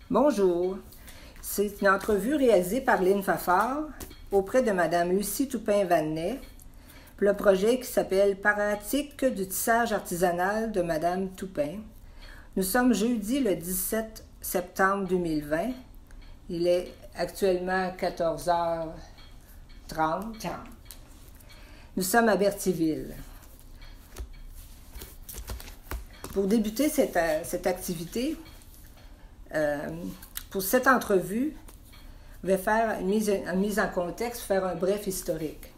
Bonjour. C'est une entrevue réalisée par Lynn Fafard auprès de Mme Lucie Toupin-Vanet pour le projet qui s'appelle Pratique du tissage artisanal de Mme Toupin. Nous sommes jeudi le 17 septembre 2020. Il est actuellement 14h30. Nous sommes à Berthieville. Pour débuter cette activité, pour cette entrevue, je vais faire une mise en contexte, faire un bref historique.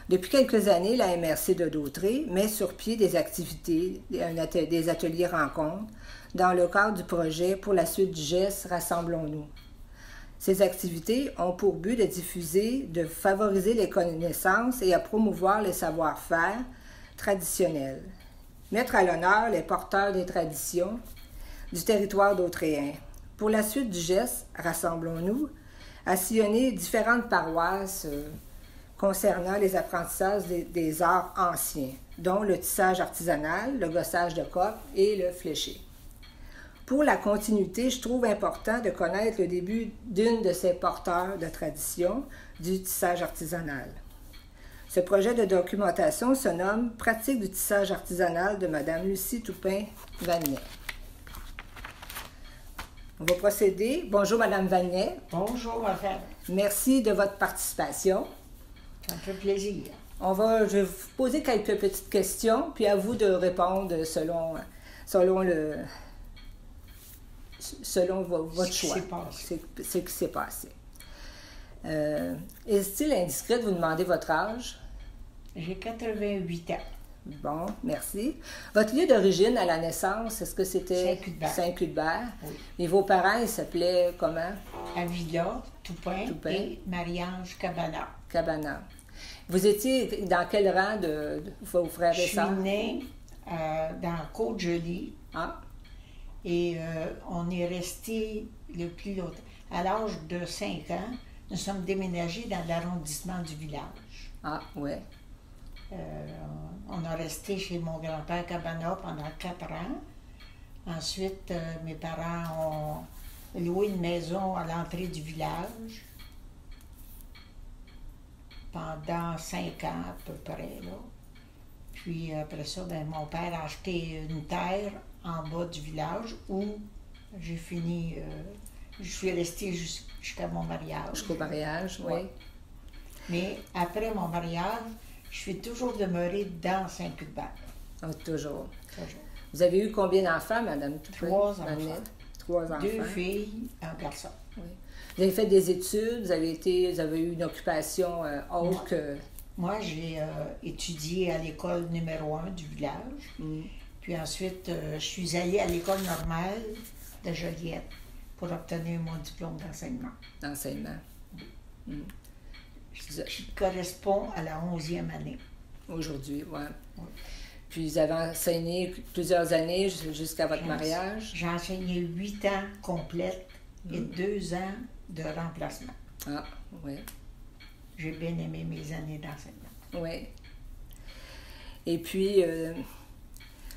Depuis quelques années, la MRC de Dautré met sur pied des activités, des ateliers rencontres, dans le cadre du projet Pour la suite du geste, rassemblons-nous. Ces activités ont pour but de diffuser, de favoriser les connaissances et à promouvoir les savoir-faire traditionnels. Mettre à l'honneur les porteurs des traditions du territoire dautréen. Pour la suite du geste, rassemblons-nous, à sillonner différentes paroisses concernant les apprentissages des arts anciens, dont le tissage artisanal, le gossage de coque et le fléché. Pour la continuité, je trouve important de connaître le début d'une de ces porteurs de tradition du tissage artisanal. Ce projet de documentation se nomme « Pratique du tissage artisanal » de Mme Lucie Toupin-Vanet. On va procéder. Bonjour, Mme Vanet. Bonjour, ma femme. Merci de votre participation. Ça me fait plaisir. Je vais vous poser quelques petites questions, puis à vous de répondre selon votre choix. Ce qui s'est passé. Est-il indiscret de vous demander votre âge? J'ai 88 ans. Bon, merci. Votre lieu d'origine à la naissance, est-ce que c'était Saint-Cuthbert? Oui. Et vos parents, ils s'appelaient comment? Avila, Toupin et Marie-Ange Cabana. Vous étiez dans quel rang de vos frères et sœurs? Je suis née dans Côte-Jolie. Ah. Et on est resté le plus longtemps. À l'âge de 5 ans, nous sommes déménagés dans l'arrondissement du village. Ah, oui. On a resté chez mon grand-père Cabana pendant 4 ans. Ensuite, mes parents ont loué une maison à l'entrée du village pendant 5 ans à peu près. Là. Puis après ça, mon père a acheté une terre en bas du village où j'ai fini. Je suis restée jusqu'à mon mariage. Jusqu'au mariage, oui. Ouais. Mais après mon mariage, je suis toujours demeurée dans Saint-Cuthbert. Oh, toujours. Toujours. Vous avez eu combien d'enfants, Mme Toupin? 3 enfants. 3 enfants. 2 filles, un garçon. Oui. Vous avez fait des études, vous avez eu une occupation autre que... Moi, j'ai étudié à l'école numéro 1 du village. Puis ensuite, je suis allée à l'école normale de Joliette pour obtenir mon diplôme d'enseignement. Qui correspond à la 11e année. Aujourd'hui, oui. Oui. Puis vous avez enseigné plusieurs années jusqu'à votre mariage? J'ai enseigné 8 ans complètes et 2 ans de remplacement. Ah, oui. J'ai bien aimé mes années d'enseignement. Oui. Et puis,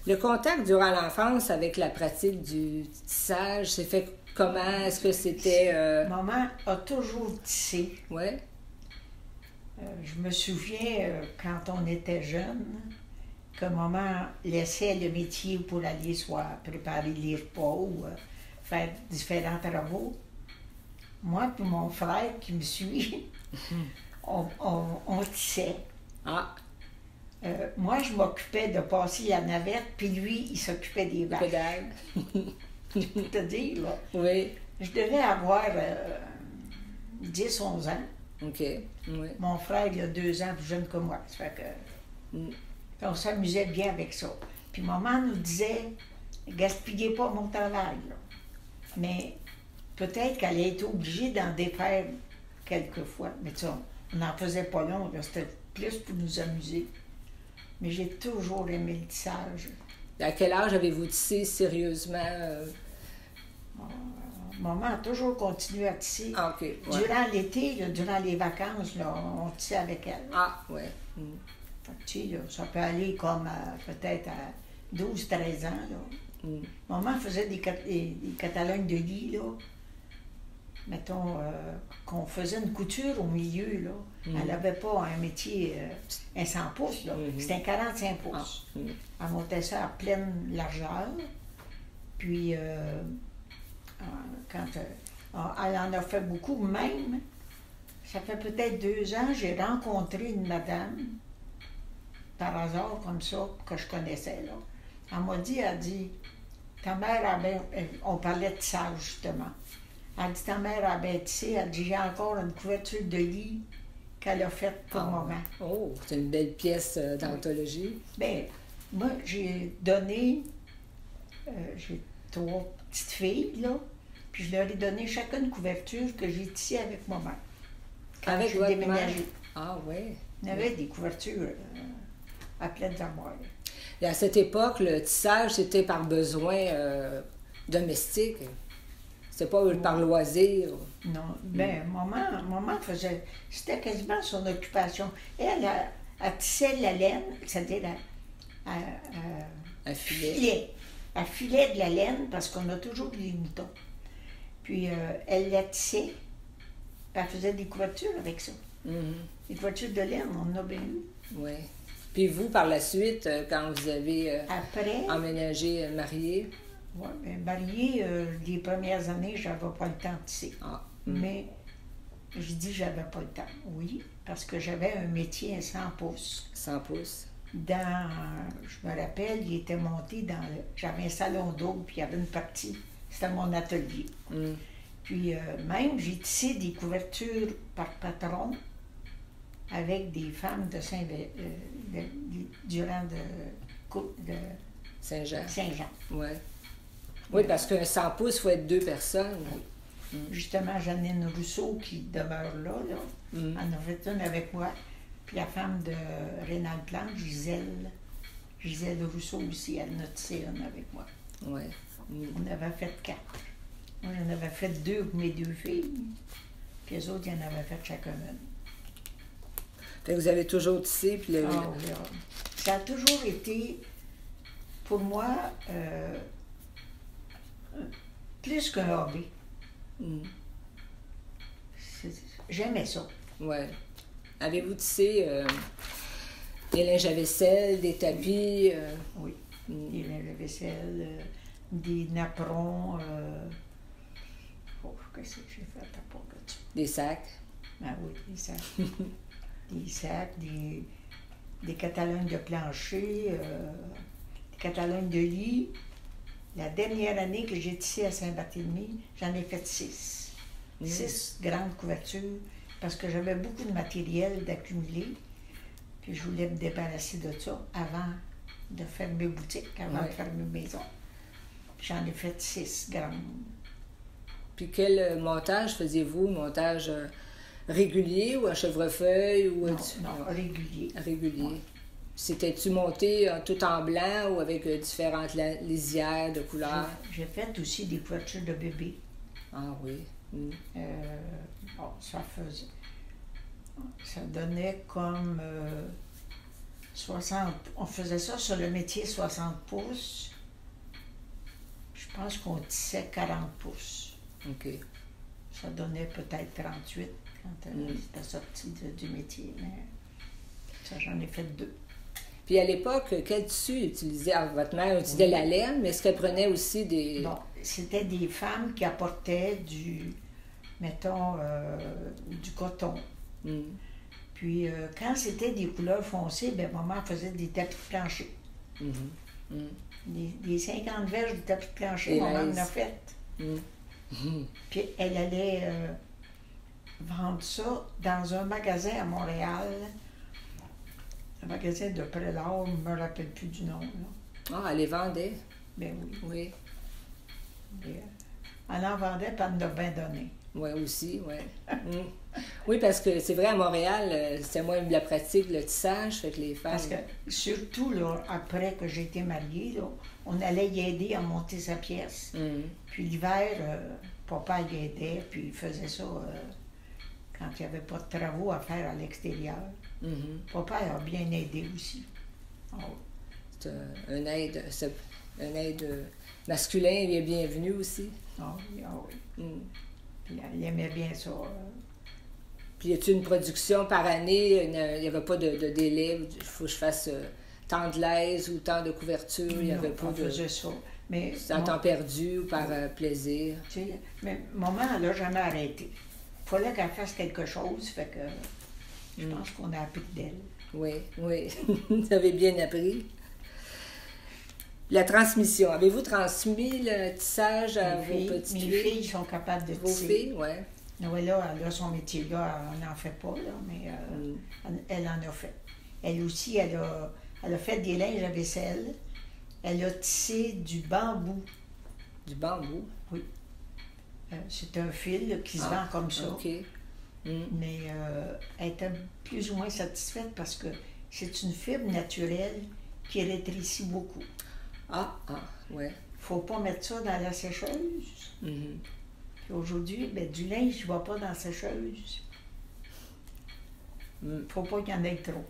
le contact durant l'enfance avec la pratique du tissage s'est fait comment? Est-ce que c'était... Maman a toujours tissé. Oui. Je me souviens, quand on était jeune, que maman laissait le métier pour aller soit préparer les repas ou faire différents travaux. Moi et mon frère qui me suit, on tissait. Ah. Moi, je m'occupais de passer la navette, puis lui, il s'occupait des vaches. Pédale. Je peux te dire, là. Oui. Je devais avoir 10-11 ans. OK. Oui. Mon frère, il a 2 ans plus jeune que moi. Ça fait que... On s'amusait bien avec ça. Puis maman nous disait, gaspillez pas mon travail. Là. Mais peut-être qu'elle a été obligée d'en défaire quelquefois. Mais tu sais, on n'en faisait pas long. C'était plus pour nous amuser. Mais j'ai toujours aimé le tissage. À quel âge avez-vous tissé sérieusement? Maman a toujours continué à tisser. Ah, OK. Ouais. Durant l'été, là, durant les vacances, là, on tissait avec elle. Ah, oui. Tu sais, là, ça peut aller comme peut-être à 12-13 ans. Là. Maman faisait des catalogues de lit, là. mettons, qu'on faisait une couture au milieu, là. Elle n'avait pas un métier, un 100 pouces, là. C'était un 45 pouces. Elle montait ça à pleine largeur. Puis, quand elle en a fait beaucoup, même, ça fait peut-être 2 ans, j'ai rencontré une madame, par hasard, comme ça, que je connaissais, là. Elle dit, ta mère avait, on parlait de ça, justement. Elle dit, ta mère a bien tissé, elle dit, j'ai encore une couverture de lit qu'elle a faite pour maman. Oh, c'est une belle pièce d'anthologie. Bien, moi, j'ai donné, j'ai 3 petites filles, là, puis je leur ai donné chacune une couverture que j'ai tissée avec ma mère. Quand Avec j'ai déménagé. Mère? Ah oui. Il y avait des couvertures à pleines armoires. Et à cette époque, le tissage, c'était par besoin domestique. C'était pas par loisir. Non. Ben, maman faisait... C'était quasiment son occupation. Elle tissait la laine, c'est-à-dire un filet. Elle filait de la laine parce qu'on a toujours des moutons. Puis elle la tissait. Elle faisait des couvertures avec ça. Des couvertures de laine, on en a bien eu. Oui. Puis vous, par la suite, quand vous avez emménagé, marié? Oui, bien, mariée, les premières années, j'avais pas le temps de tisser. Mais je dis j'avais pas le temps. Oui, parce que j'avais un métier à 100 pouces. 100 pouces. Je me rappelle, il était monté j'avais un salon d'eau, puis il y avait une partie, c'était mon atelier. Puis même, j'ai tissé des couvertures par patron avec des femmes de durant de Saint-Jean. Saint-Jean. Ouais. Oui, parce qu'un 100 pouces, il faut être 2 personnes. Justement, Janine Rousseau, qui demeure là, elle en a fait une avec moi. Puis la femme de Rénal Plante, Gisèle Rousseau aussi, elle en a tissé une avec moi. Oui. On avait fait 4. Moi, j'en avais fait 2 avec mes 2 filles. Puis les autres, ils en avaient fait chacun une. Fait que vous avez toujours tissé, puis Ça a toujours été, pour moi, plus qu'un hobby. J'aimais ça. Oui. Avez-vous tissé des linges à vaisselle, des tapis? Oui. Des linges à vaisselle, des napperons. Qu'est-ce que j'ai fait à part de ça? Des sacs? Ah oui, des sacs. Des sacs, des catalogues de plancher, des catalogues de lit. La dernière année que j'ai tissé à Saint-Barthélemy, j'en ai fait 6. 6 grandes couvertures, parce que j'avais beaucoup de matériel d'accumuler. Puis je voulais me débarrasser de ça avant de fermer boutique, avant de fermer maison. J'en ai fait 6 grandes. Puis quel montage faisiez-vous? Montage régulier ou à chèvrefeuille? Ou non, régulier. Régulier. Ouais. C'était-tu monté tout en blanc ou avec différentes lisières de couleurs? J'ai fait aussi des couvertures de bébé. Ah oui. Bon, ça donnait comme 60... On faisait ça sur le métier 60 pouces. Je pense qu'on tissait 40 pouces. OK. Ça donnait peut-être 38 quand c'était sorti du métier, mais ça, j'en ai fait 2. Puis à l'époque, quel tissu utilisait? Alors, votre mère utilisait la laine, mais est-ce qu'elle prenait aussi des... Bon, c'était des femmes qui apportaient du coton. Puis quand c'était des couleurs foncées, bien, maman faisait des tapis de plancher. Des 50 verges de tapis de plancher, maman en a fait. Puis elle allait vendre ça dans un magasin à Montréal. Un magasin de Prélard, je ne me rappelle plus du nom. Là. Ah, elle les vendait? Ben oui. Oui. Elle en vendait, puis elle en a bien donné. Oui, aussi, oui. Oui, parce que c'est vrai, à Montréal, c'était moins de la pratique, le tissage, fait que les femmes... Parce que, surtout, là, après que j'ai été mariée, là, on allait y aider à monter sa pièce. Puis l'hiver, papa y aidait, puis il faisait ça quand il n'y avait pas de travaux à faire à l'extérieur. Papa a bien aidé aussi. Oh. C'est un aide masculin et bienvenu aussi. Ah oui, ah oui. Puis il aimait bien ça. Puis, y a-t-il une production par année? Il n'y avait pas de délai. Il faut que je fasse tant de l'aise ou tant de couverture. Il n'y avait pas de. Faisait ça. Mais c'est en temps perdu ou par plaisir. Tu sais, mais maman, elle n'a jamais arrêté. Il fallait qu'elle fasse quelque chose, fait que je pense qu'on a appris d'elle. Oui, oui. Vous avez bien appris. La transmission. Avez-vous transmis le tissage à vos petites filles? Mes filles sont capables de tisser. Vos filles, oui. Noëlla, elle a son métier-là, elle n'en fait pas, là, mais elle en a fait. Elle aussi, elle a fait des linges à vaisselle. Elle a tissé du bambou. Du bambou? Oui. C'est un fil là, qui se vend comme ça. OK. Mais elle était plus ou moins satisfaite parce que c'est une fibre naturelle qui rétrécit beaucoup. Ouais. Faut pas mettre ça dans la sécheuse. Puis aujourd'hui, ben, du linge, je ne vais pas dans la sécheuse. Faut pas qu'il y en ait trop.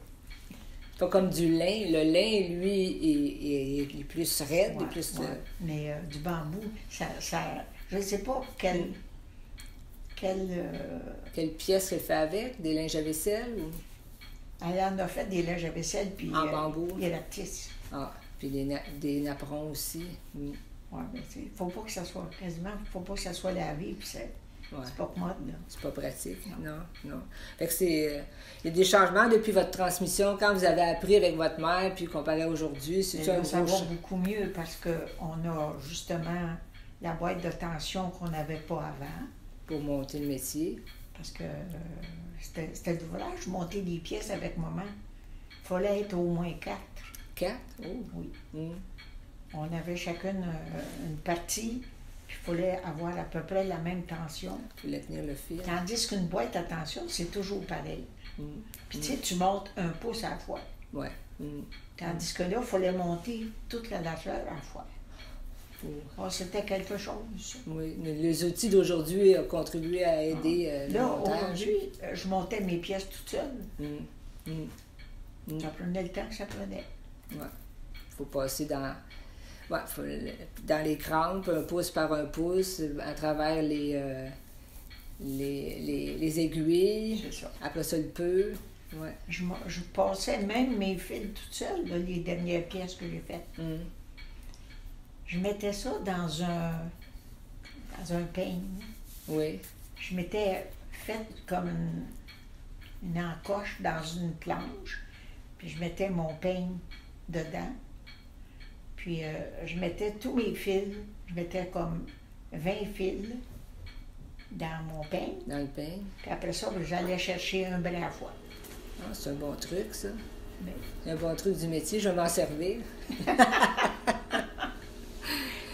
Pas comme du lin. Le lin, lui, est plus raide. Ouais, plus, ouais. Mais du bambou, ça je ne sais pas quelle pièce qu'elle fait avec? Des linges à vaisselle? Ou... Elle en a fait des linges à vaisselle, puis en bambou? Il la tisse. Puis des napperons aussi. Oui, mais il ne faut pas que ça soit quasiment, faut pas que ça soit lavé, puis c'est pas commode, là. C'est pas pratique, non. Fait que c'est... il y a des changements depuis votre transmission, quand vous avez appris avec votre mère, puis comparé à aujourd'hui, c'est un ça va beaucoup mieux, parce qu'on a justement la boîte de tension qu'on n'avait pas avant. Pour monter le métier. Parce que c'était l'ouvrage, monter des pièces avec maman. Il fallait être au moins 4. 4? Oh. Oui. On avait chacune une partie, puis il fallait avoir à peu près la même tension. Il fallait tenir le fil. Tandis qu'une boîte à tension, c'est toujours pareil. Puis tu sais, tu montes 1 pouce à la fois. Oui. Tandis que là, il fallait monter toute la largeur à la fois. C'était quelque chose. Oui, mais les outils d'aujourd'hui ont contribué à aider le là, montage. aujourd'hui, je montais mes pièces toute seule. Ça prenait le temps que ça prenait. Oui. Il faut passer dans les crampes, 1 pouce par 1 pouce, à travers les aiguilles. C'est ça. Après ça, le peu. Ouais. Je passais même mes fils toute seule, là, les dernières pièces que j'ai faites. Je mettais ça dans un peigne. Oui. Je m'étais faite comme une encoche dans une planche, puis je mettais mon peigne dedans. Puis je mettais tous mes fils, je mettais comme 20 fils dans mon peigne. Dans le peigne. Puis après ça, j'allais chercher un brin à la fois. C'est un bon truc, ça. Mais... C'est un bon truc du métier, je vais m'en servir.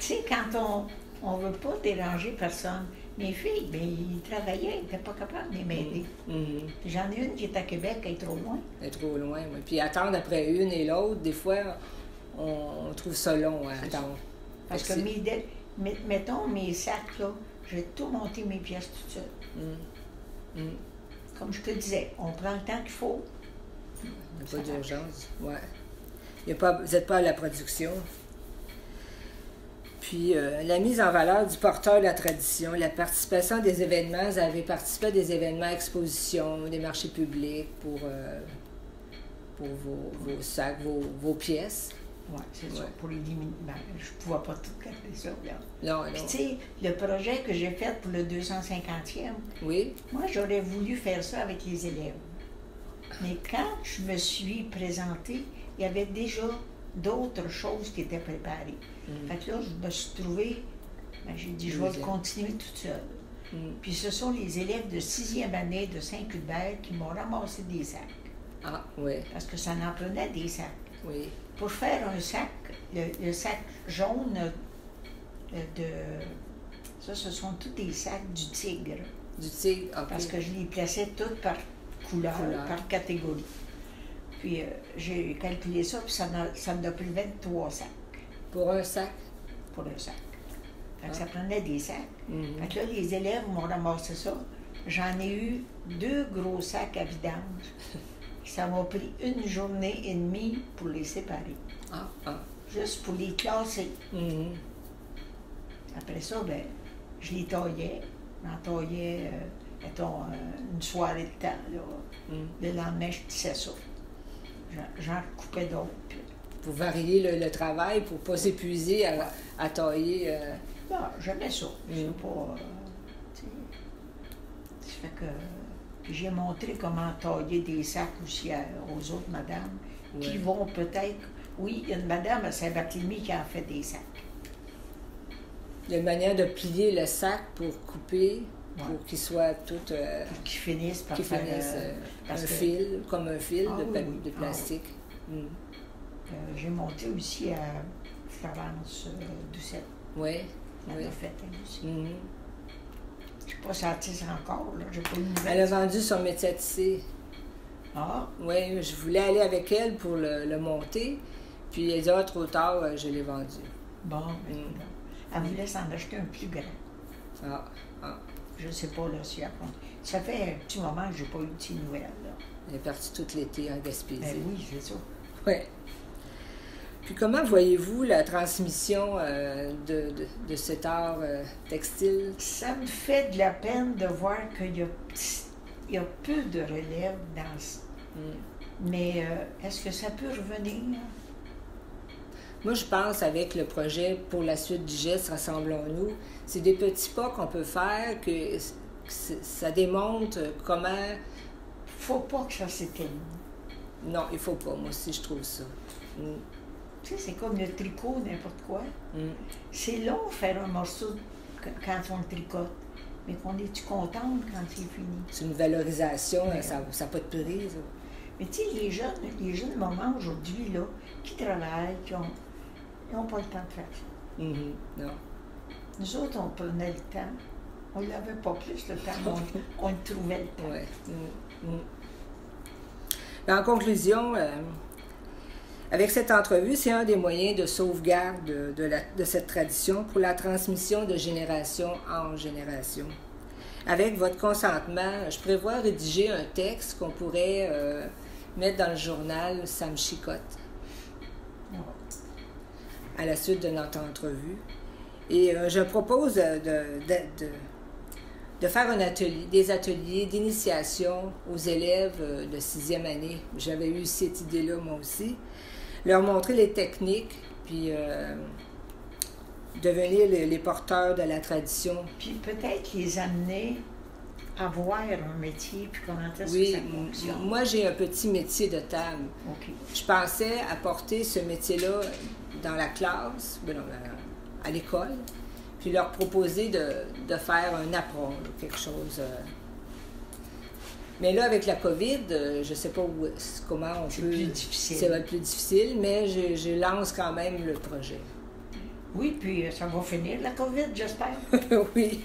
Tu sais, quand on ne veut pas déranger personne, mes filles, bien, ils travaillaient, ils n'étaient pas capables de m'aider. J'en ai une qui est à Québec, elle est trop loin. Elle est trop loin, oui. Puis attendre après une et l'autre, des fois, on trouve ça long à attendre. Parce que mettons mes sacs, là, j'ai tout monté mes pièces toutes seules. Comme je te disais, on prend le temps qu'il faut. Il n'y a pas d'urgence, oui. Vous n'êtes pas à la production. Puis la mise en valeur du porteur de la tradition, la participation à des événements, vous avez participé à des événements, expositions, des marchés publics pour vos sacs, vos pièces. Oui, c'est ça, pour les diminuer. Ben, je ne pouvais pas tout garder ça, là. Non. Puis tu sais, le projet que j'ai fait pour le 250e, oui. Moi, j'aurais voulu faire ça avec les élèves. Mais quand je me suis présentée, il y avait déjà d'autres choses qui étaient préparées. Fait que là, je me suis trouvée, j'ai dit, je vais le continuer toute seule. Puis ce sont les élèves de 6e année de Saint-Cuthbert qui m'ont ramassé des sacs. Ah, oui. Parce que ça en prenait des sacs. Oui. Pour faire un sac, le sac jaune ça, ce sont tous des sacs du Tigre. Du Tigre, OK. Parce que je les plaçais toutes par couleur. Par catégorie. Puis j'ai calculé ça, puis ça me a pris 23 sacs. Pour un sac? Pour un sac. Fait que ça prenait des sacs. Fait que là, les élèves m'ont ramassé ça. J'en ai eu 2 gros sacs à vidange. Ça m'a pris 1 journée et demie pour les séparer. Juste pour les classer. Après ça, ben, je les taillais. J'en taillais, mettons, une soirée de temps, là. Le lendemain, je tissais ça. J'en coupais d'autres. Pour varier le travail, pour ne pas s'épuiser à tailler. Non, j'aimais ça. C'est pas. Tu sais. Ça fait que. Puis j'ai montré comment tailler des sacs aussi aux autres madames qui vont peut-être. Oui, il y a une madame à Saint-Barthélemy qui en fait des sacs. Il y a une manière de plier le sac pour couper, pour qu'il soit tout. Pour qu'ils finissent par un fil, comme un fil de plastique. J'ai monté aussi à Florence Doucette. Oui. Elle a fait elle aussi. Je ne sais pas si elle tisse encore, là. J'ai pas eu de nouvelles. Elle a vendu son métier à tisser. Ah? Oui, je voulais aller avec elle pour le monter. Puis elle dit, trop tard, je l'ai vendu. Bon, elle voulait s'en acheter un plus grand. Je ne sais pas là, si elle compte. Ça fait un petit moment que je n'ai pas eu de petites nouvelles. Là. Elle est partie tout l'été en Gaspésie. Ben oui, c'est ça. Oui. Puis comment voyez-vous la transmission de cet art textile? Ça me fait de la peine de voir qu'il y a peu de relève dans ça. Mais est-ce que ça peut revenir? Moi, je pense avec le projet pour la suite du geste, Rassemblons-nous, c'est des petits pas qu'on peut faire, que ça démontre comment... Faut pas que ça s'éteigne. Non, il faut pas. Moi aussi, je trouve ça. Tu sais, c'est comme le tricot, n'importe quoi. C'est long faire un morceau quand on le tricote, mais qu'on est-tu contente quand c'est fini? C'est une valorisation, ça n'a pas de prix. Ça. Mais tu sais, les jeunes moments aujourd'hui, là, qui travaillent, ils n'ont pas le temps de faire ça. Non. Nous autres, on prenait le temps. On n'avait pas plus le temps, on le trouvait le temps. Ouais. En conclusion, avec cette entrevue, c'est un des moyens de sauvegarde de cette tradition pour la transmission de génération en génération. Avec votre consentement, je prévois rédiger un texte qu'on pourrait mettre dans le journal Ça me chicote à la suite de notre entrevue. Et je propose de faire des ateliers d'initiation aux élèves de 6e année. J'avais eu cette idée-là, moi aussi. Leur montrer les techniques, puis devenir les porteurs de la tradition. Puis peut-être les amener à voir un métier, puis comment est-ce que ça fonctionne. Moi, j'ai un petit métier de table. Okay. Je pensais apporter ce métier-là dans la classe, à l'école, puis leur proposer de faire un apprendre, quelque chose. Mais là, avec la COVID, je ne sais pas comment on peut... C'est plus difficile. Ça va être plus difficile, mais je lance quand même le projet. Oui, puis ça va finir, la COVID, j'espère. oui.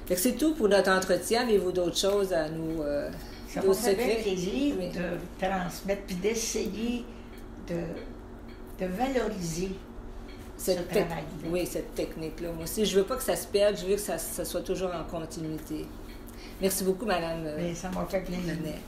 Fait que c'est tout pour notre entretien. Avez-vous d'autres choses à nous... ça m'a fait plaisir de transmettre, puis d'essayer de valoriser ce travail-là. Oui, cette technique-là. Moi aussi, je ne veux pas que ça se perde, je veux que ça soit toujours en continuité. Merci beaucoup, Madame. Mais ça m'a fait plaisir. Nanette.